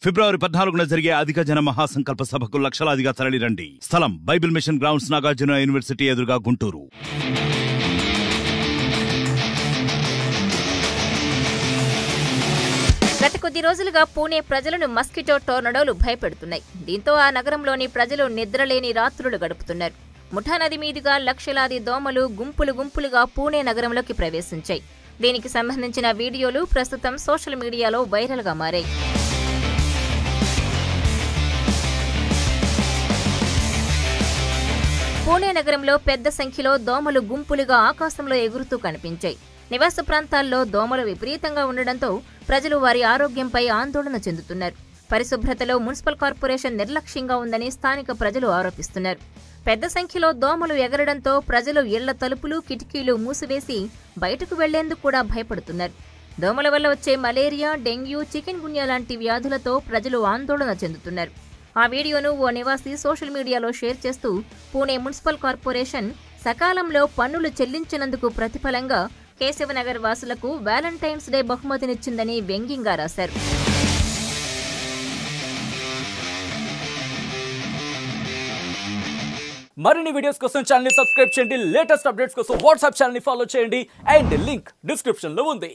ఫిబ్రవరి 14న జరిగే అధిక జన మహాసంకల్ప సభకు లక్షలాదిగా తరలిరండి. స్థలం Bible mission grounds, Nagarjuna university ఎదురుగా, గుంటూరు. గత కొద్ది రోజులుగా పూణే ప్రజలను మస్కిటో టోర్నడోలు భయపెడుతున్నాయి. దీంతో ఆ నగరంలోని ప్రజలు నిద్రలేని రాత్రులు గడుపుతున్నారు. ముఠా నది మీదుగా లక్షలాది దోమలు గుంపులుగా పూణే నగరంలోకి ప్రవేశించాయి. దీనికి సంబంధించిన వీడియోలు ప్రస్తుతం సోషల్ మీడియాలో వైరల్గా మారాయి. పూణే నగరంలో పెద్ద సంఖ్యలో దోమలు గుంపులుగా ఆకాశంలో ఎగురుతూ కనిపించాయి. నివాస ప్రాంతాల్లో దోమలు విపరీతంగా ఉండడంతో ప్రజలు వారి ఆరోగ్యంపై ఆందోళన చెందుతున్నారు. పరిశుభ్రతలో మున్సిపల్ కార్పొరేషన్ నిర్లక్ష్యంగా ఉందని స్థానిక ప్రజలు ఆరోపిస్తున్నారు. పెద్ద సంఖ్యలో దోమలు ఎగరడంతో ప్రజలు ఇళ్ల తలుపులు, కిటికీలు మూసివేసి బయటకు వెళ్లేందుకు కూడా భయపడుతున్నారు. దోమల వల్ల వచ్చే మలేరియా, డెంగ్యూ, చికెన్ గున్యా లాంటి వ్యాధులతో ప్రజలు ఆందోళన చెందుతున్నారు. ఆ వీడియోను ఓ నివాసి సోషల్ మీడియాలో షేర్ చేస్తూ పూణే మున్సిపల్ కార్పొరేషన్ సకాలంలో పన్నులు చెల్లించినందుకు ప్రతిఫలంగా కేశవనగర్ వాసులకు వ్యాలంటైన్స్ డే బహుమతినిచ్చిందని వ్యంగ్యంగా రాశారు. మరిన్ని వీడియోస్ కోసం ఛానల్ ని సబ్స్క్రైబ్ చేయండి. లేటెస్ట్ అప్డేట్స్ కోసం వాట్సాప్ ఛానల్ ని ఫాలో చేయండి. అండ్ లింక్ డిస్క్రిప్షన్ లో ఉంది.